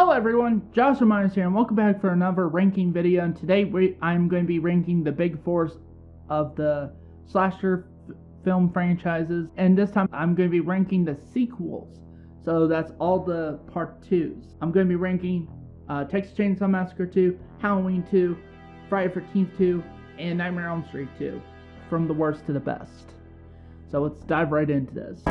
Hello everyone, Joshua Myers here, and welcome back for another ranking video. And today I'm going to be ranking the big fours of the slasher film franchises, and this time I'm going to be ranking the sequels. So that's all the part 2s. I'm going to be ranking Texas Chainsaw Massacre 2, Halloween 2, Friday the 13th 2, and Nightmare on Elm Street 2, from the worst to the best. So let's dive right into this.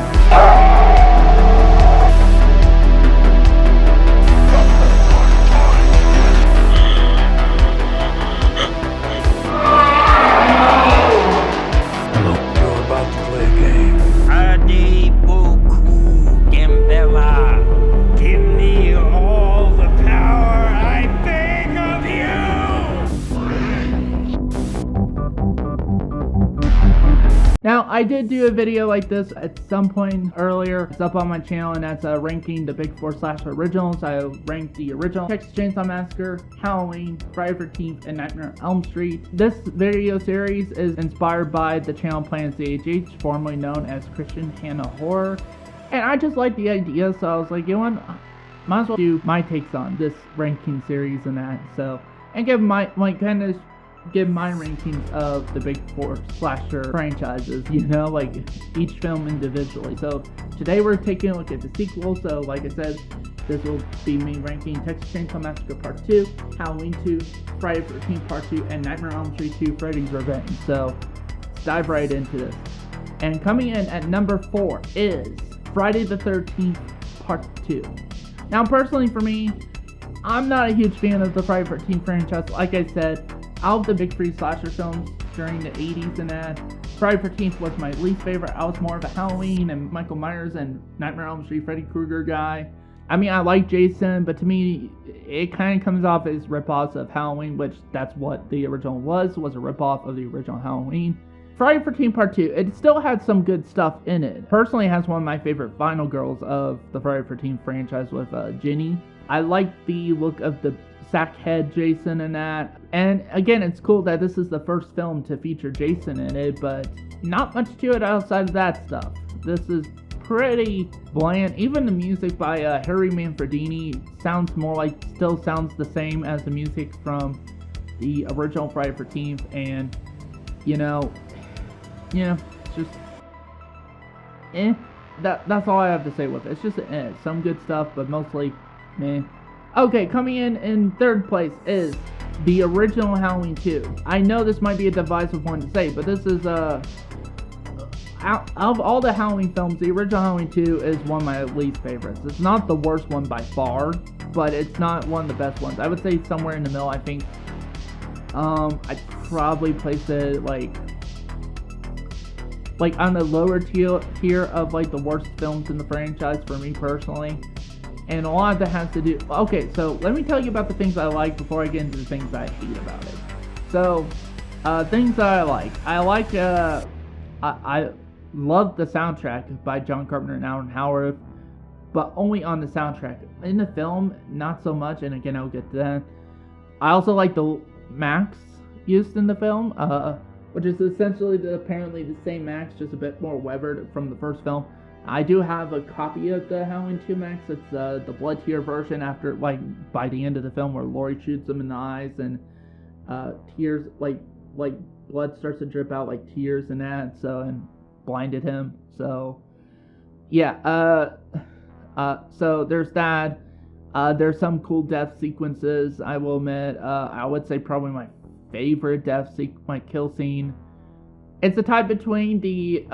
Now, I did do a video like this at some point earlier. It's up on my channel, and that's ranking the big four slasher originals. I ranked the original Texas Chainsaw Massacre, Halloween, Friday the 13th, and Nightmare on Elm Street. This video series is inspired by the channel Planet CHH, formerly known as Christian Hannah Horror. And I just liked the idea, so I was like, you know what, might as well do my takes on this ranking series and that. So, and give my give my rankings of the big four slasher franchises, you know, like each film individually. So today we're taking a look at the sequel. So like I said, this will be me ranking Texas Chainsaw Massacre Part 2, Halloween 2, Friday the 13th Part 2, and Nightmare on Elm Street 2, Freddy's Revenge. So let's dive right into this. And coming in at number 4 is Friday the 13th Part 2. Now personally for me, I'm not a huge fan of the Friday the 13th franchise. Like I said, out of the big three slasher films during the 80s and that, Friday the 13th was my least favorite. I was more of a Halloween and Michael Myers and Nightmare on Elm Street Freddy Krueger guy. I mean, I like Jason, but to me, it kind of comes off as rip-offs of Halloween, which that's what the original was a rip-off of the original Halloween. Friday the 13th Part 2, it still had some good stuff in it. Personally, it has one of my favorite final girls of the Friday the 13th franchise with Ginny. I like the look of the sackhead Jason and that. And again, it's cool that this is the first film to feature Jason in it, but not much to it outside of that stuff. This is pretty bland. Even the music by Harry Manfredini still sounds the same as the music from the original Friday the 13th, and it's just that's all I have to say with it. It's just some good stuff, but mostly meh. Okay, coming in third place is the original Halloween 2. I know this might be a divisive one to say, but this is out of all the Halloween films, the original Halloween 2 is one of my least favorites. It's not the worst one by far, but it's not one of the best ones. I would say somewhere in the middle. I think I'd probably place it like on the lower tier of like the worst films in the franchise for me personally. And a lot of that has to do... Okay, so let me tell you about the things I like before I get into the things I hate about it. So, things that I like. I love the soundtrack by John Carpenter and Alan Howarth, but only on the soundtrack. In the film, not so much, and again, I'll get to that. I also like the Max used in the film, which is essentially apparently the same Max, just a bit more weathered from the first film. I do have a copy of the Halloween 2 Max. It's the blood tear version after, by the end of the film where Laurie shoots him in the eyes and tears, like blood starts to drip out like tears and that, so, and blinded him. So, yeah, so there's that. There's some cool death sequences, I will admit. I would say probably my favorite my kill scene. It's a tie between the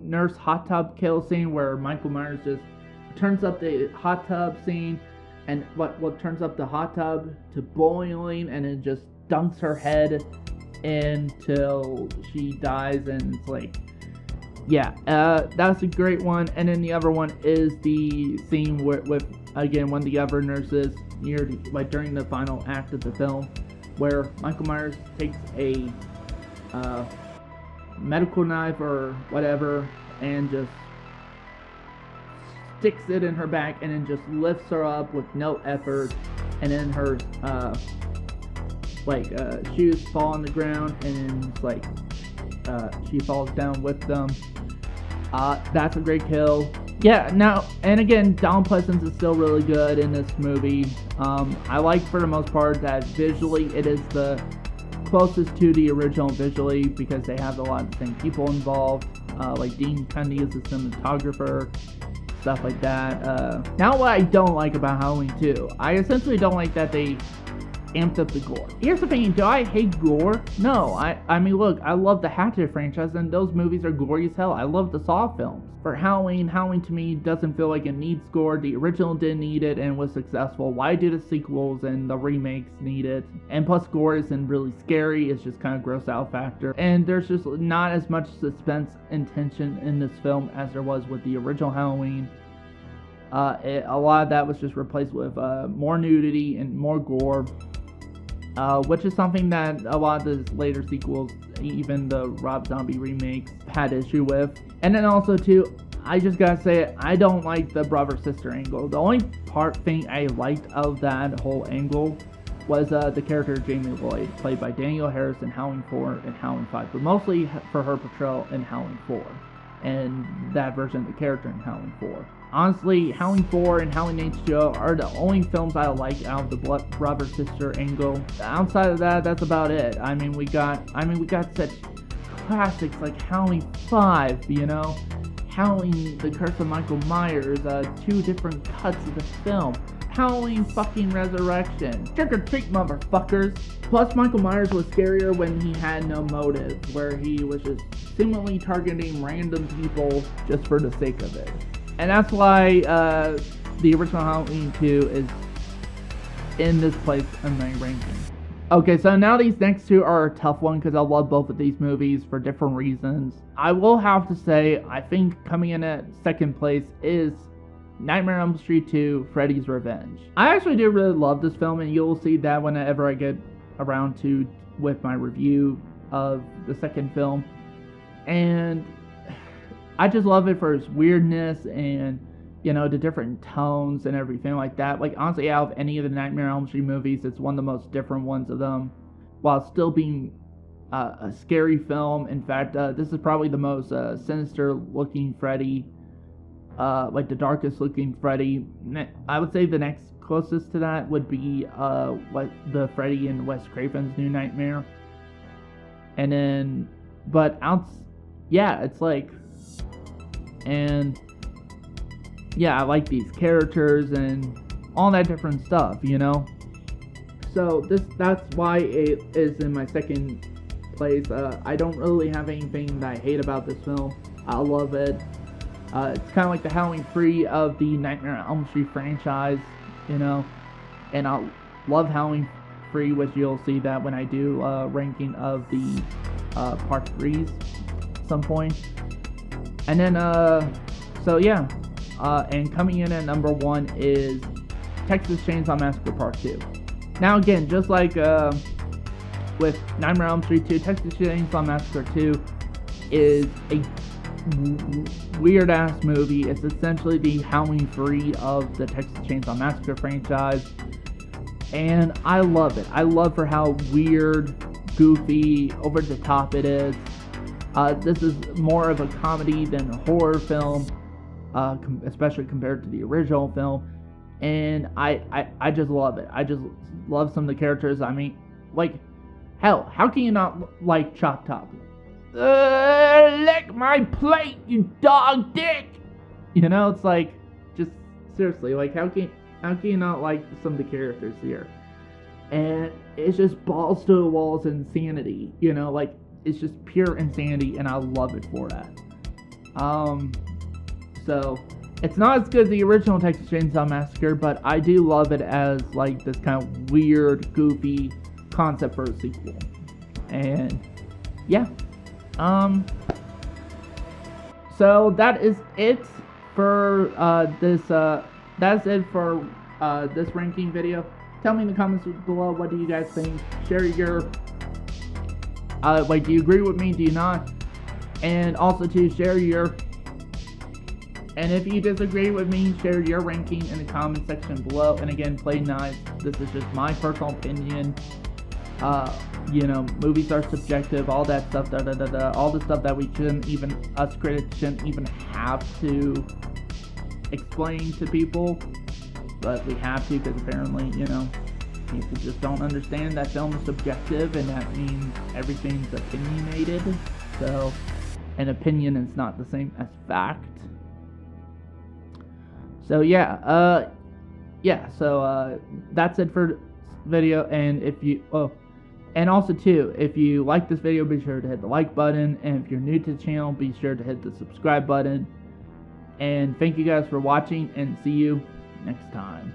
nurse hot tub kill scene where Michael Myers just turns up the hot tub scene and what turns up the hot tub to boiling and then just dunks her head until she dies, and it's like, yeah, that's a great one. And then the other one is the scene with again one of the other nurses during the final act of the film, where Michael Myers takes a medical knife or whatever and just sticks it in her back and then just lifts her up with no effort, and then her shoes fall on the ground and she falls down with them. That's a great kill. Yeah, now, and again, Donald Pleasence is still really good in this movie. I like, for the most part, that visually it is the closest to the original visually, because they have a lot of the same people involved. Like Dean Cundy is the cinematographer, stuff like that. Now, what I don't like about Halloween 2, I essentially don't like that they amped up the gore. Here's the thing, do I hate gore? No, I mean, look, I love the Hatchet franchise, and those movies are gory as hell. I love the Saw films. For Halloween to me doesn't feel like it needs gore. The original didn't need it and was successful. Why do the sequels and the remakes need it? And plus, gore isn't really scary, it's just kind of gross out factor. And there's just not as much suspense and tension in this film as there was with the original Halloween. A lot of that was just replaced with more nudity and more gore. Which is something that a lot of the later sequels, even the Rob Zombie remakes, had issue with. And then also too, I just gotta say it, I don't like the brother-sister angle. The only thing I liked of that whole angle was the character Jamie Lloyd, played by Danielle Harris in Halloween 4 and Halloween 5, but mostly for her portrayal in Halloween 4, and that version of the character in Halloween 4. Honestly, Halloween 4 and Halloween H2O are the only films I like out of the brother-sister angle. Outside of that, that's about it. I mean, we got such classics like Halloween 5, you know? Halloween, The Curse of Michael Myers, 2 different cuts of the film. Halloween fucking Resurrection. Trick or treat, motherfuckers. Plus, Michael Myers was scarier when he had no motive, where he was just seemingly targeting random people just for the sake of it. And that's why the original Halloween 2 is in this place in my ranking. Okay, so now these next 2 are a tough one because I love both of these movies for different reasons. I will have to say, I think coming in at second place is Nightmare on Elm Street 2, Freddy's Revenge. I actually do really love this film, and you'll see that whenever I get around to with my review of the second film. And I just love it for its weirdness and, you know, the different tones and everything like that. Like, honestly, out of any of the Nightmare on Elm Street movies, it's one of the most different ones of them, while still being a scary film. In fact, this is probably the most sinister looking Freddy, like the darkest looking Freddy. I would say the next closest to that would be the Freddy in Wes Craven's New Nightmare. And then, yeah, it's like, and yeah, I like these characters and all that different stuff, you know? So that's why it is in my second place. I don't really have anything that I hate about this film. I love it. It's kind of like the Halloween 3 of the Nightmare on Elm Street franchise, you know? And I love Halloween 3, which you'll see that when I do ranking of the part 3s at some point. And then, so yeah. And coming in at number 1 is Texas Chainsaw Massacre Part 2. Now again, just like with Nightmare on Elm Street 2, Texas Chainsaw Massacre 2 is a weird-ass movie. It's essentially the Halloween 3 of the Texas Chainsaw Massacre franchise. And I love it. I love for how weird, goofy, over the top it is. This is more of a comedy than a horror film. Especially compared to the original film, and I just love it. I just love some of the characters. I mean, like, hell, how can you not like Chop Top? Lick my plate, you dog dick! You know, it's like, just seriously, like, how can you not like some of the characters here? And it's just balls to the walls insanity, you know, like, it's just pure insanity, and I love it for that. So, it's not as good as the original Texas Chainsaw Massacre, but I do love it as, like, this kind of weird, goofy concept for a sequel. And, yeah. So, that is it for, that's it for, this ranking video. Tell me in the comments below, what do you guys think? Share your, do you agree with me? Do you not? And also, to share your... And if you disagree with me, share your ranking in the comment section below. And again, play nice. This is just my personal opinion. You know, movies are subjective, all that stuff, all the stuff that we shouldn't even, us critics shouldn't even have to explain to people, but we have to because apparently, you know, people just don't understand that film is subjective, and that means everything's opinionated. So, an opinion is not the same as fact. So yeah, that's it for video. And if you and also too, if you like this video, be sure to hit the like button, and if you're new to the channel, be sure to hit the subscribe button. And thank you guys for watching, and see you next time.